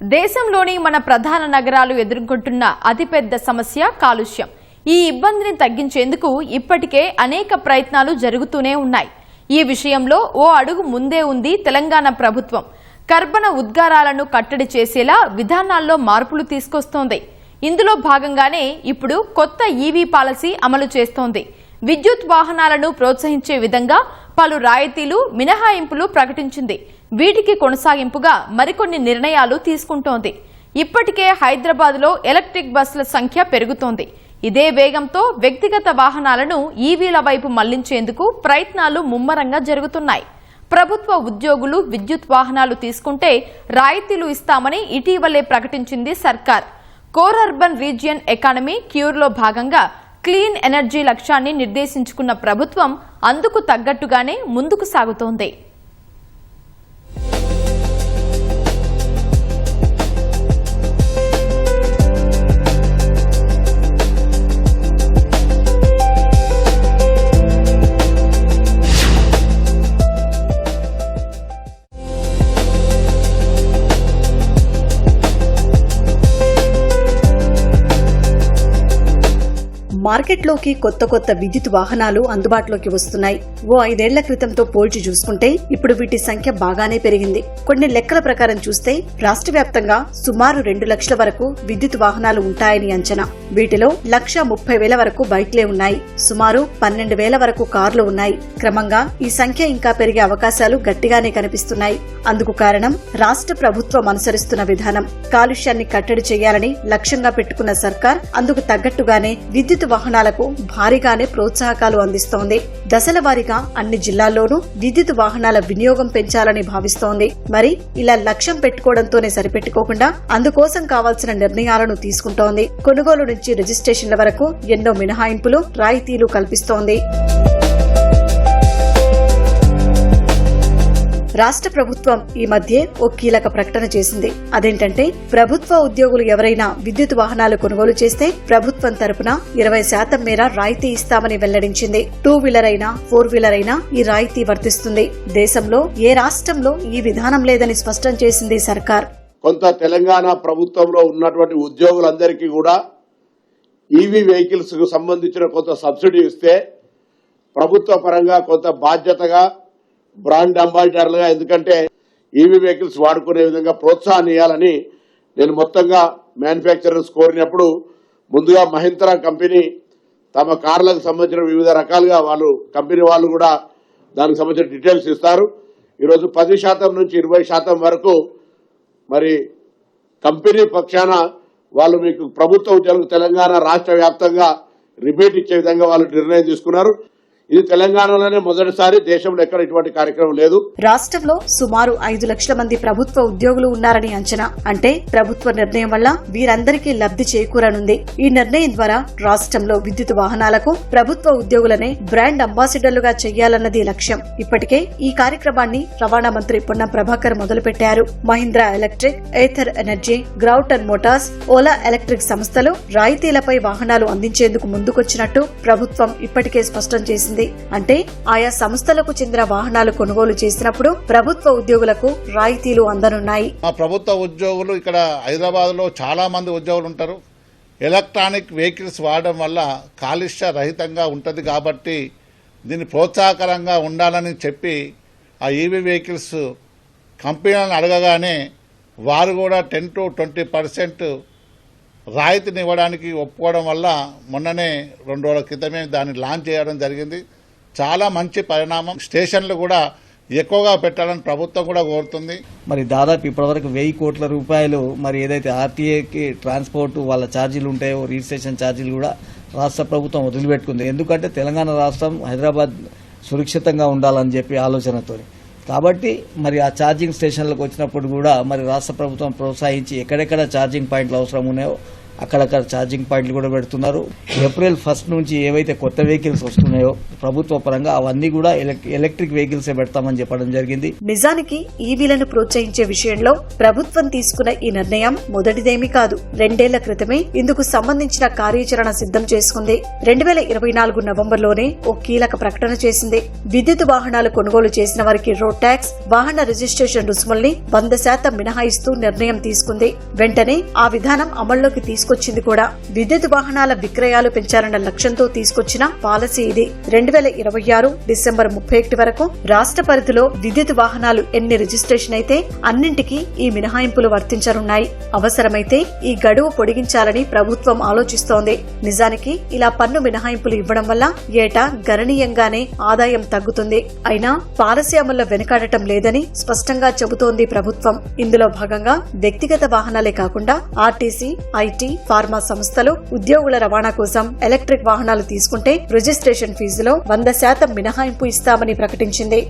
దేశంలోని మన ప్రధాన నగరాలు ఎదుర్కొంటున్న అతిపెద్ద సమస్య కాలుష్యం. ఈ ఇబ్బందిని తగ్గించేందుకు ఇప్పటికే అనేక ప్రయత్నాలు జరుగుతూనే ఉన్నాయి. ఈ విషయంలో ఓ అడుగు ముందే ఉంది తెలంగాణ ప్రభుత్వం. కర్బన ఉద్గారాలను కట్టడి చేసేలా విధానాల్లో మార్పులు తీసుకొస్తోంది. ఇందులో భాగంగానే ఇప్పుడు కొత్త ఈవీ పాలసీ అమలు చేస్తోంది. విద్యుత్ వాహనాలను ప్రోత్సహించే విధంగా పలు రాయితీలు, మినహాయింపులు ప్రకటించింది. వీటికి కొనసాగింపుగా మరికొన్ని నిర్ణయాలు తీసుకుంటోంది. ఇప్పటికే హైదరాబాద్లో ఎలక్ట్రిక్ బస్సుల సంఖ్య పెరుగుతోంది. ఇదే వేగంతో వ్యక్తిగత వాహనాలను ఈవీల వైపు మళ్లించేందుకు ప్రయత్నాలు ముమ్మరంగా జరుగుతున్నాయి. ప్రభుత్వ ఉద్యోగులు విద్యుత్ వాహనాలు తీసుకుంటే రాయితీలు ఇస్తామని ఇటీవలే ప్రకటించింది సర్కార్. కోర్ అర్బన్ రీజియన్ ఎకానమీ క్యూర్లో భాగంగా క్లీన్ ఎనర్జీ లక్ష్యాన్ని నిర్దేశించుకున్న ప్రభుత్వం అందుకు తగ్గట్టుగానే ముందుకు సాగుతోంది. మార్కెట్లోకి కొత్త విద్యుత్ వాహనాలు అందుబాటులోకి వస్తున్నాయి. ఓ 5 ఏళ్ల క్రితంతో పోల్చి చూసుకుంటే ఇప్పుడు వీటి సంఖ్య బాగానే పెరిగింది. కొన్ని లెక్కల ప్రకారం చూస్తే రాష్ట్ర వ్యాప్తంగా సుమారు 2 లక్షల వరకు విద్యుత్ వాహనాలు ఉంటాయని అంచనా. వీటిలో 1,30,000 వరకు బైక్లే ఉన్నాయి. సుమారు 12,000 వరకు కార్లు ఉన్నాయి. క్రమంగా ఈ సంఖ్య ఇంకా పెరిగే అవకాశాలు గట్టిగానే కనిపిస్తున్నాయి. అందుకు కారణం రాష్ట్ర ప్రభుత్వం అనుసరిస్తున్న విధానం. కాలుష్యాన్ని కట్టడి చేయాలని లక్ష్యంగా పెట్టుకున్న సర్కార్ అందుకు తగ్గట్టుగానే విద్యుత్ వాహనాలకు భారీగానే ప్రోత్సాహకాలు అందిస్తోంది. దశల వారీగా అన్ని జిల్లాల్లోనూ విద్యుత్ వాహనాల వినియోగం పెంచాలని భావిస్తోంది. మరి ఇలా లక్ష్యం పెట్టుకోవడంతోనే సరిపెట్టుకోకుండా అందుకోసం కావాల్సిన నిర్ణయాలను తీసుకుంటోంది. కొనుగోలు నుంచి రిజిస్ట్రేషన్ల వరకు ఎన్నో మినహాయింపులు, రాయితీలు కల్పిస్తోంది. రాష్ట్ర ప్రభుత్వం ఈ మధ్య ఓ కీలక ప్రకటన చేసింది. అదేంటంటే ప్రభుత్వ ఉద్యోగులు ఎవరైనా విద్యుత్ వాహనాలు కొనుగోలు చేస్తే ప్రభుత్వం తరపున 20% మేర రాయితీ ఇస్తామని వెల్లడించింది. 2 వీలర్ అయినా 4 వీలర్ అయినా ఈ రాయితీ వర్తిస్తుంది. దేశంలో ఏ రాష్ట్రంలో ఈ విధానం లేదని స్పష్టం చేసింది సర్కార్. కొంత తెలంగాణ ప్రభుత్వంలో ఉన్నటువంటి ఉద్యోగులందరికీ కూడా ఈవీ వెహికల్స్ కు సంబంధించిన కొంత సబ్సిడీ ఇస్తే ప్రభుత్వ పరంగా కొంత బాధ్యతగా బ్రాండ్ అంబాసిడర్లుగా, ఎందుకంటే ఈవీ వెహికల్స్ వాడుకునే విధంగా ప్రోత్సాహం ఇవ్వాలని నేను మొత్తంగా మ్యానుఫ్యాక్చరర్స్ కోరినప్పుడు ముందుగా మహీంద్రా కంపెనీ తమ కార్లకు సంబంధించిన వివిధ రకాలుగా కంపెనీ వాళ్ళు కూడా దానికి సంబంధించిన డీటెయిల్స్ ఇస్తారు. ఈరోజు 10% నుంచి 20% వరకు మరి కంపెనీ పక్షాన వాళ్ళు మీకు ప్రభుత్వ ఉద్యోగులకు తెలంగాణ రాష్ట్ర వ్యాప్తంగా రిబేట్ ఇచ్చే విధంగా వాళ్ళు నిర్ణయం తీసుకున్నారు. ఇది తెలంగాణలోనే మొదటిసారి, దేశంలో ఎక్కడ ఇటువంటి కార్యక్రమం లేదు. రాష్ట్రంలో సుమారు 5 లక్షల మంది ప్రభుత్వ ఉద్యోగులు ఉన్నారని అంచనా. అంటే ప్రభుత్వ నిర్ణయం వల్ల వీరందరికీ లబ్ధి చేకూరనుంది. ఈ నిర్ణయం ద్వారా రాష్ట్రంలో విద్యుత్ వాహనాలకు ప్రభుత్వ ఉద్యోగులనే బ్రాండ్ అంబాసిడర్లుగా చేయాలన్నది లక్ష్యం. ఇప్పటికే ఈ కార్యక్రమాన్ని రవాణా మంత్రి పొన్నం ప్రభాకర్ మొదలుపెట్టారు. మహీంద్రా ఎలక్ట్రిక్, ఏథర్ ఎనర్జీ, గ్రౌటన్ మోటార్స్, ఓలా ఎలక్ట్రిక్ సంస్థలు రాయితీలపై వాహనాలు అందించేందుకు ముందుకొచ్చినట్టు ప్రభుత్వం ఇప్పటికే స్పష్టం చేసింది. అంటే ఆయా సంస్థలకు చెందిన వాహనాలు కొనుగోలు చేసినప్పుడు ప్రభుత్వ ఉద్యోగులకు రాయితీలు అందనున్నాయి. ప్రభుత్వ ఉద్యోగులు ఇక్కడ హైదరాబాద్ లో చాలా మంది ఉద్యోగులు ఉంటారు. ఎలక్ట్రానిక్ వెహికల్స్ వాడడం వల్ల కాలుష్య రహితంగా ఉంటుంది కాబట్టి దీన్ని ప్రోత్సాహకరంగా ఉండాలని చెప్పి ఆ ఈవీ వెహికల్స్ కంపెనీలను అడగగానే వారు కూడా 10 to 20% రాయితీని ఇవ్వడానికి ఒప్పుకోవడం వల్ల మొన్ననే 2 రోజుల క్రితమే దాన్ని లాంచ్ చేయడం జరిగింది. చాలా మంచి పరిణామం. స్టేషన్లు కూడా ఎక్కువగా పెట్టాలని ప్రభుత్వం కూడా కోరుతుంది. మరి దాదాపు ఇప్పటివరకు 1000 కోట్ల రూపాయలు మరి ఏదైతే ఆర్టీఏకి ట్రాన్స్పోర్ట్ వాళ్ళ ఛార్జీలు ఉంటాయో, రిజిస్ట్రేషన్ ఛార్జీలు కూడా రాష్ట్ర ప్రభుత్వం వదిలిపెట్టుకుంది. ఎందుకంటే తెలంగాణ రాష్ట్రం, హైదరాబాద్ సురక్షితంగా ఉండాలని చెప్పి ఆలోచనతో. కాబట్టి మరి ఆ ఛార్జింగ్ స్టేషన్లకు వచ్చినప్పుడు కూడా మరి రాష్ట్ర ప్రభుత్వం ప్రోత్సహించి ఎక్కడెక్కడ ఛార్జింగ్ పాయింట్లు అవసరం ఉన్నాయో అక్కడక్కడ ఛార్జింగ్ పాయింట్లు కూడా పెడుతున్నారు. ఏప్రిల్ 1 నుంచి ఏవైతే కొత్త వెహికల్స్ వస్తున్నాయో ప్రభుత్వ పరంగా అవన్నీ కూడా ఎలక్ట్రిక్ వెహికల్సే పెడతామని చెప్పడం జరిగింది. నిజానికి ఈవీలను ప్రోత్సహించే విషయంలో ప్రభుత్వం తీసుకున్న ఈ నిర్ణయం మొదటిదేమీ కాదు. 2 ఏళ్ల క్రితమే ఇందుకు సంబంధించిన కార్యాచరణ సిద్ధం చేసుకుంది. 2024 నవంబర్లోనే ఓ కీలక ప్రకటన చేసింది. విద్యుత్ వాహనాలు కొనుగోలు చేసిన వారికి రోడ్ ట్యాక్స్, వాహన రిజిస్ట్రేషన్ రుసుముల్ని 100% మినహాయిస్తూ నిర్ణయం తీసుకుంది. వెంటనే ఆ విధానం అమల్లోకి తీసుకొచ్చింది కూడా. విద్యుత్ వాహనాల విక్రయాలు పెంచాలన్న లక్ష్యంతో తీసుకొచ్చిన పాలసీ ఇది. 2026 డిసెంబర్ 31 వరకు రాష్ట్ర పరిధిలో విద్యుత్ వాహనాలు ఎన్ని రిజిస్ట్రేషన్ అయితే అన్నింటికీ ఈ మినహాయింపులు వర్తించనున్నాయి. అవసరమైతే ఈ గడువు పొడిగించాలని ప్రభుత్వం ఆలోచిస్తోంది. నిజానికి ఇలా పన్ను మినహాయింపులు ఇవ్వడం వల్ల ఏటా గణనీయంగానే ఆదాయం తగ్గుతుంది. అయినా పాలసీ అమల్లో వెనుకాడటం లేదని స్పష్టంగా చెబుతోంది ప్రభుత్వం. ఇందులో భాగంగా వ్యక్తిగత వాహనాలే కాకుండా ఆర్టీసీ, ఐటీ, ఫార్మా సంస్థలు ఉద్యోగుల రవాణా కోసం ఎలక్ట్రిక్ వాహనాలు తీసుకుంటే రిజిస్ట్రేషన్ ఫీజులో 100% మినహాయింపు ఇస్తామని ప్రకటించింది.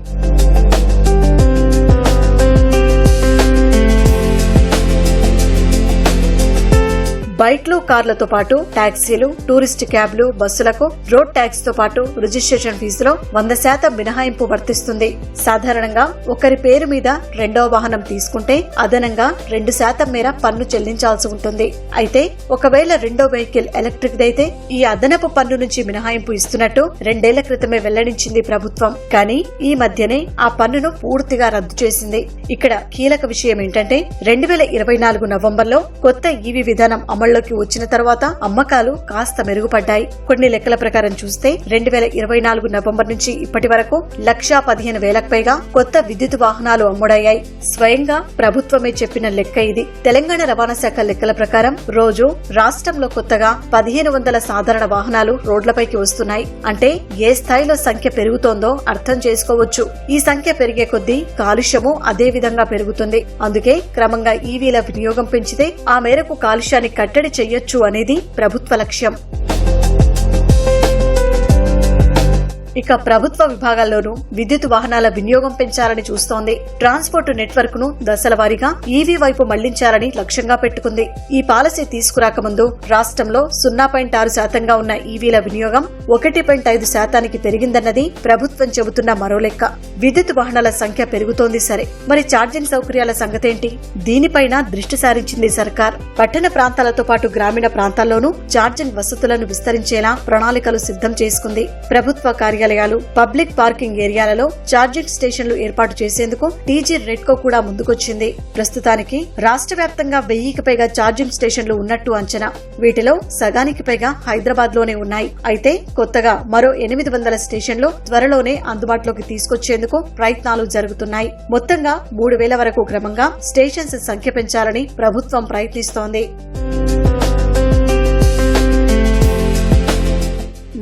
బైక్లు, కార్లతో పాటు టాక్సీలు, టూరిస్ట్ క్యాబ్లు, బస్సులకు రోడ్ ట్యాక్స్ తో పాటు రిజిస్ట్రేషన్ ఫీజులో 100% మినహాయింపు వర్తిస్తుంది. సాధారణంగా ఒకరి పేరు మీద రెండో వాహనం తీసుకుంటే అదనంగా 2% మేర పన్ను చెల్లించాల్సి ఉంటుంది. అయితే ఒకవేళ రెండో వెహికల్ ఎలక్ట్రిక్ దైతే ఈ అదనపు పన్ను నుంచి మినహాయింపు ఇస్తున్నట్టు 2 ఏళ్ల క్రితమే వెల్లడించింది ప్రభుత్వం. కానీ ఈ మధ్యనే ఆ పన్నును పూర్తిగా రద్దు చేసింది. ఇక్కడ కీలక విషయం ఏంటంటే 2024 నవంబర్లో కొత్త ఈవీ విధానం అమల్లోకి వచ్చిన తర్వాత అమ్మకాలు కాస్త మెరుగుపడ్డాయి. కొన్ని లెక్కల ప్రకారం చూస్తే 2024 నవంబర్ నుంచి ఇప్పటి వరకు 1,15,000కు పైగా కొత్త విద్యుత్ వాహనాలు అమ్ముడయ్యాయి. స్వయంగా ప్రభుత్వమే చెప్పిన లెక్క ఇది. తెలంగాణ రవాణా శాఖ లెక్కల ప్రకారం రోజు రాష్ట్రంలో కొత్తగా 1,500 సాధారణ వాహనాలు రోడ్లపైకి వస్తున్నాయి. అంటే ఏ స్థాయిలో సంఖ్య పెరుగుతోందో అర్థం చేసుకోవచ్చు. ఈ సంఖ్య పెరిగే కొద్దీ కాలుష్యము అదే విధంగా పెరుగుతుంది. అందుకే క్రమంగా ఈవీల వినియోగం పెంచితే ఆ మేరకు కాలుష్యాన్ని కట్టడి చెయ్యొచ్చు అనేది ప్రభుత్వ లక్ష్యం. ఇక ప్రభుత్వ విభాగాల్లోనూ విద్యుత్ వాహనాల వినియోగం పెంచాలని చూస్తోంది. ట్రాన్స్పోర్ట్ నెట్వర్క్ ను దశల వారీగా ఈవీ వైపు మళ్లించాలని లక్ష్యంగా పెట్టుకుంది. ఈ పాలసీ తీసుకురాకముందు రాష్ట్రంలో 0.6% ఉన్న ఈవీల వినియోగం 1.5% పెరిగిందన్నది ప్రభుత్వం చెబుతున్న మరో లెక్క. విద్యుత్ వాహనాల సంఖ్య పెరుగుతోంది సరే, మరి ఛార్జింగ్ సౌకర్యాల సంగతేంటి? దీనిపైన దృష్టి సారించింది సర్కార్. పట్టణ ప్రాంతాలతో పాటు గ్రామీణ ప్రాంతాల్లోనూ ఛార్జింగ్ వసతులను విస్తరించేలా ప్రణాళికలు సిద్ధం చేసుకుంది. ప్రభుత్వ కార్యాలయాలు, పబ్లిక్ పార్కింగ్ ఏరియాలలో ఛార్జింగ్ స్టేషన్లు ఏర్పాటు చేసేందుకు టీజీ రెడ్కో కూడా ముందుకొచ్చింది. ప్రస్తుతానికి రాష్ట్ర వ్యాప్తంగా 1000కి పైగా ఛార్జింగ్ స్టేషన్లు ఉన్నట్టు అంచనా. వీటిలో సగానికి పైగా హైదరాబాద్ లోనే ఉన్నాయి. అయితే కొత్తగా మరో 800 స్టేషన్లు త్వరలోనే అందుబాటులోకి తీసుకొచ్చేందుకు ప్రయత్నాలు జరుగుతున్నాయి. మొత్తంగా 3,000 వరకు క్రమంగా స్టేషన్స్ సంఖ్య పెంచాలని ప్రభుత్వం ప్రయత్నిస్తోంది.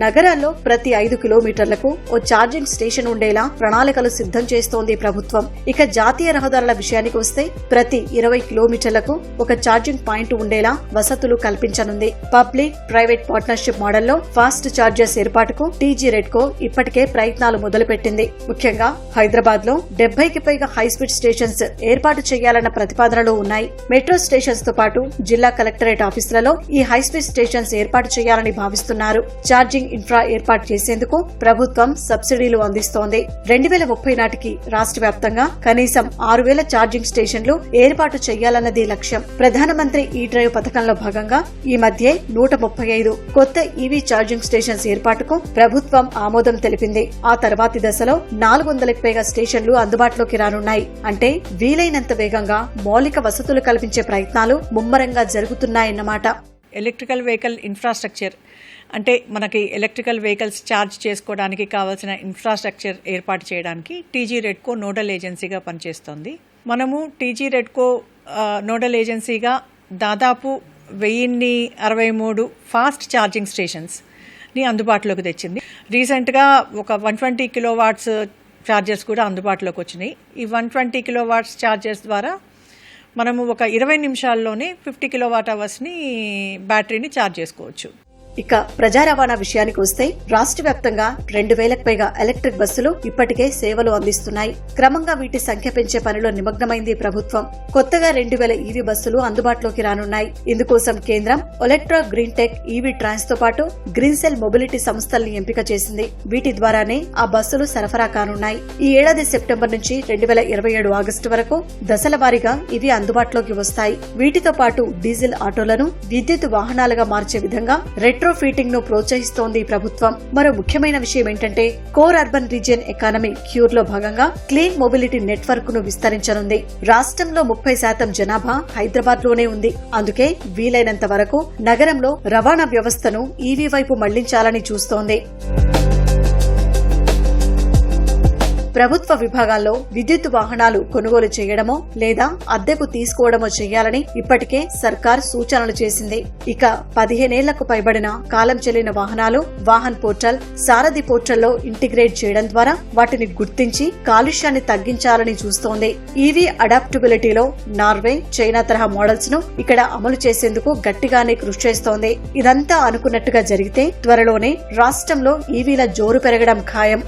నగరాల్లో ప్రతి 5 కిలోమీటర్లకు ఓ ఛార్జింగ్ స్టేషన్ ఉండేలా ప్రణాళికలు సిద్ధం చేస్తోంది ప్రభుత్వం. ఇక జాతీయ రహదారుల విషయానికి వస్తే ప్రతి 20 కిలోమీటర్లకు ఒక ఛార్జింగ్ పాయింట్ ఉండేలా వసతులు కల్పించనుంది. పబ్లిక్ ప్రైవేట్ పార్ట్నర్షిప్ మోడల్లో ఫాస్ట్ ఛార్జర్స్ ఏర్పాటుకు టీజీ రెడ్కో ఇప్పటికే ప్రయత్నాలు మొదలుపెట్టింది. ముఖ్యంగా హైదరాబాద్ లో 70కి పైగా హైస్పీడ్ స్టేషన్స్ ఏర్పాటు చేయాలన్న ప్రతిపాదనలు ఉన్నాయి. మెట్రో స్టేషన్స్ తో పాటు జిల్లా కలెక్టరేట్ ఆఫీసులలో ఈ హైస్పీడ్ స్టేషన్స్ ఏర్పాటు చేయాలని భావిస్తున్నారు. ఛార్జింగ్ ఇన్ఫ్రా ఏర్పాటు చేసేందుకు ప్రభుత్వం సబ్సిడీలు అందిస్తోంది. 2030 నాటికి రాష్ట్ర వ్యాప్తంగా కనీసం 6,000 ఛార్జింగ్ స్టేషన్లు ఏర్పాటు చేయాలన్నది లక్ష్యం. ప్రధానమంత్రి ఈ డ్రైవ్ పథకంలో భాగంగా ఈ మధ్య 135 కొత్త ఈవీ ఛార్జింగ్ స్టేషన్స్ ఏర్పాటుకు ప్రభుత్వం ఆమోదం తెలిపింది. ఆ తర్వాతి దశలో 400కి పైగా స్టేషన్లు అందుబాటులోకి రానున్నాయి. అంటే వీలైనంత వేగంగా మౌలిక వసతులు కల్పించే ప్రయత్నాలు ముమ్మరంగా జరుగుతున్నాయన్నమాట. ఎలక్ట్రికల్ వెహికల్ ఇన్ఫ్రాస్ట్రక్చర్ అంటే మనకి ఎలక్ట్రికల్ వెహికల్స్ ఛార్జ్ చేసుకోవడానికి కావాల్సిన ఇన్ఫ్రాస్ట్రక్చర్ ఏర్పాటు చేయడానికి టీజీ రెడ్కో నోడల్ ఏజెన్సీగా పనిచేస్తోంది. మనము టీజీ రెడ్కో నోడల్ ఏజెన్సీగా దాదాపు 1063 ఫాస్ట్ ఛార్జింగ్ స్టేషన్స్ని అందుబాటులోకి తెచ్చింది. రీసెంట్గా ఒక 120 కిలోవాట్స్ ఛార్జర్స్ కూడా అందుబాటులోకి వచ్చినాయి. ఈ 120 కిలోవాట్స్ ఛార్జర్స్ ద్వారా మనము ఒక 20 నిమిషాల్లోనే 50 కిలోవాట్ అవర్స్ని బ్యాటరీని ఛార్జ్ చేసుకోవచ్చు. ఇక ప్రజా రవాణా విషయానికి వస్తే రాష్ట్ర వ్యాప్తంగా 2,000కు పైగా ఎలక్ట్రిక్ బస్సులు ఇప్పటికే సేవలు అందిస్తున్నాయి. క్రమంగా వీటి సంఖ్య పెంచే పనిలో నిమగ్నమైంది ప్రభుత్వం. కొత్తగా 2,000 ఈవీ బస్సులు అందుబాటులోకి రానున్నాయి. ఇందుకోసం కేంద్రం ఎలక్ట్రా గ్రీన్ టెక్ ఈవీ ట్రాన్స్ తో పాటు గ్రీన్ సెల్ మొబిలిటీ సంస్థల్ని ఎంపిక చేసింది. వీటి ద్వారానే ఆ బస్సులు సరఫరా కానున్నాయి. ఈ ఏడాది సెప్టెంబర్ నుంచి 2027 ఆగస్టు వరకు దశల వారీగా ఇవి అందుబాటులోకి వస్తాయి. వీటితో పాటు డీజిల్ ఆటోలను విద్యుత్ వాహనాలుగా మార్చే విధంగా రెట్రోఫీటింగ్ ను ప్రోత్సహిస్తోంది ప్రభుత్వం. మరో ముఖ్యమైన విషయం ఏంటంటే core urban region economy cure లో భాగంగా క్లీన్ మొబిలిటీ నెట్వర్క్ ను విస్తరించనుంది. రాష్ట్రంలో 30% జనాభా హైదరాబాద్ లోనే ఉంది. అందుకే వీలైనంత వరకు నగరంలో రవాణా వ్యవస్థను ఈవీ వైపు మళ్లించాలని చూస్తోంది. ప్రభుత్వ విభాగాల్లో విద్యుత్ వాహనాలు కొనుగోలు చేయడమో లేదా అద్దెకు తీసుకోవడమో చేయాలని ఇప్పటికే సర్కార్ సూచనలు చేసింది. ఇక 15 ఏళ్లకు పైబడిన కాలం చెల్లిన వాహనాలు వాహన్ పోర్టల్, సారథి పోర్టల్లో ఇంటిగ్రేట్ చేయడం ద్వారా వాటిని గుర్తించి కాలుష్యాన్ని తగ్గించాలని చూస్తోంది. ఈవీ అడాప్టబిలిటీలో నార్వే, చైనా తరహా మోడల్స్ ను ఇక్కడ అమలు చేసేందుకు గట్టిగానే కృషి చేస్తోంది. ఇదంతా అనుకున్నట్టుగా జరిగితే త్వరలోనే రాష్ట్రంలో ఈవీల జోరు పెరగడం ఖాయం.